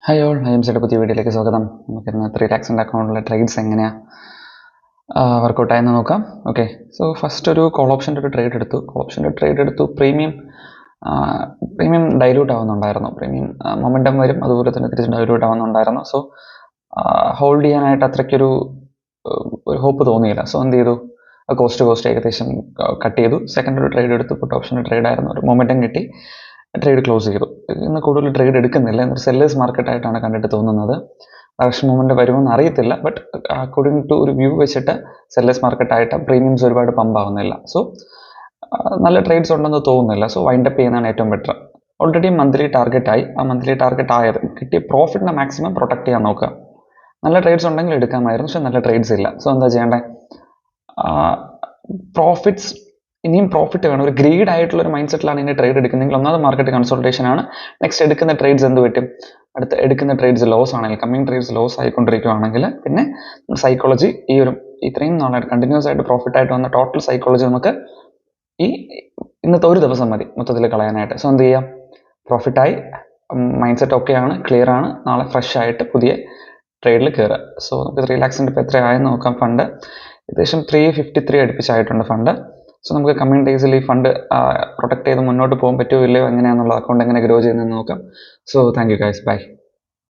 Hi all, I M സിയുടെ പുതിയ വീഡിയോയിലേക്ക് സ്വാഗതം. നമുക്കിന്ന് 3 ലാക്സിൻ്റെ അക്കൗണ്ടിലെ ട്രേഡ്സ് എങ്ങനെയാണ് വർക്കൗട്ടായെന്ന് നോക്കാം. ഓക്കെ, സോ ഫസ്റ്റ് ഒരു കോൾ ഓപ്ഷൻ്റെ ഒരു ട്രേഡ് എടുത്തു. പ്രീമിയം ഡൈല്യൂട്ട് ആവുന്നുണ്ടായിരുന്നു. പ്രീമിയം മൊമെൻറ്റം വരും, അതുപോലെ തന്നെ തിരിച്ച് ഡൈല്യൂട്ട് ആവുന്നുണ്ടായിരുന്നു. സോ ഹോൾഡ് ചെയ്യാനായിട്ട് അത്രയ്ക്കൊരു ഹോപ്പ് തോന്നിയില്ല. സോ എന്ത് ചെയ്തു, കോസ്റ്റ് ഏകദേശം കട്ട് ചെയ്തു. സെക്കൻഡ് ഒരു ട്രേഡ് എടുത്തു, പുട്ട് ഓപ്ഷൻ്റെ ട്രേഡായിരുന്നു. ഒരു മൊമെൻറ്റം കിട്ടി, ട്രേഡ് ക്ലോസ് ചെയ്തു. ഇന്ന് കൂടുതൽ ട്രേഡ് എടുക്കുന്നില്ല, എന്നൊരു സെല്ലേഴ്സ് മാർക്കറ്റായിട്ടാണ് കണ്ടിട്ട് തോന്നുന്നത്. ഡയറക്ഷൻ മൂവ്മെൻറ്റ് വരുമെന്ന് അറിയത്തില്ല, ബട്ട് അക്കോർഡിംഗ് ടു ഒരു വ്യൂ വെച്ചിട്ട് സെല്ലേഴ്സ് മാർക്കറ്റായിട്ട് പ്രീമിയംസ് ഒരുപാട് പമ്പ് ആവുന്നില്ല. സോ നല്ല ട്രേഡ്സ് ഉണ്ടെന്ന് തോന്നുന്നില്ല. സോ വൈൻഡപ്പ് ചെയ്യുന്നതാണ് ഏറ്റവും ബെറ്റർ. Already monthly ടാർഗറ്റായി. ആ മന്ത്ലി ടാർഗറ്റ് ആയത് കിട്ടിയ പ്രോഫിറ്റിനെ മാക്സിമം പ്രൊട്ടക്ട് ചെയ്യാൻ നോക്കുക. നല്ല ട്രേഡ്സ് ഉണ്ടെങ്കിൽ എടുക്കാമായിരുന്നു, പക്ഷെ നല്ല ട്രേഡ്സ് ഇല്ല. സോ എന്താ ചെയ്യേണ്ടത്? പ്രോഫിറ്റ്സ് ഇനിയും പ്രോഫിറ്റ് വേണം. ഒരു ഗ്രീഡ് ആയിട്ടുള്ള ഒരു മൈൻഡ് സെറ്റിലാണ് ഇനി ട്രേഡ് എടുക്കുന്നതെങ്കിൽ ഒന്നാമത് മാർക്കറ്റ് കൺസോൾട്ടേഷൻ ആണ്. നെക്സ്റ്റ് എടുക്കുന്ന ട്രേഡ്സ് എന്ത് പറ്റും? അടുത്ത എടുക്കുന്ന ട്രേഡ്സ് ലോസ് ആണെങ്കിൽ, കമ്മിങ് ട്രേഡ്സ് ലോസ് ആയിക്കൊണ്ടിരിക്കുകയാണെങ്കിൽ പിന്നെ സൈക്കോളജി ഇത്രയും നാളായിട്ട് കണ്ടിന്യൂസ് ആയിട്ട് പ്രോഫിറ്റ് ആയിട്ട് വന്ന ടോട്ടൽ സൈക്കോളജി നമുക്ക് ഇന്നത്തെ ഒരു ദിവസം മതി മൊത്തത്തിൽ കളയാനായിട്ട്. സോ എന്ത് ചെയ്യാം? പ്രോഫിറ്റായി, മൈൻഡ് സെറ്റ് ഓക്കെയാണ്, ക്ലിയർ ആണ്. നാളെ ഫ്രഷ് ആയിട്ട് പുതിയ ട്രേഡിൽ കയറുക. സോ നമുക്ക് 3 ലാക്സിൻ്റെ ഇപ്പോൾ എത്രയായെന്ന് നോക്കാം. ഫണ്ട് ഏകദേശം 353 അടുപ്പിച്ചായിട്ടുണ്ട് ഫണ്ട്. സോ നമുക്ക് കമ്മിങ് ഡേയ്സിൽ ഈ ഫണ്ട് പ്രൊട്ടക്ട് ചെയ്ത് മുന്നോട്ട് പോകാൻ പറ്റുമോ ഇല്ലയോ, എങ്ങനെയാണെന്നുള്ള അക്കൗണ്ട് എങ്ങനെ ഗ്രോ ചെയ്യുന്നതെന്ന് നോക്കാം. So thank you guys, by.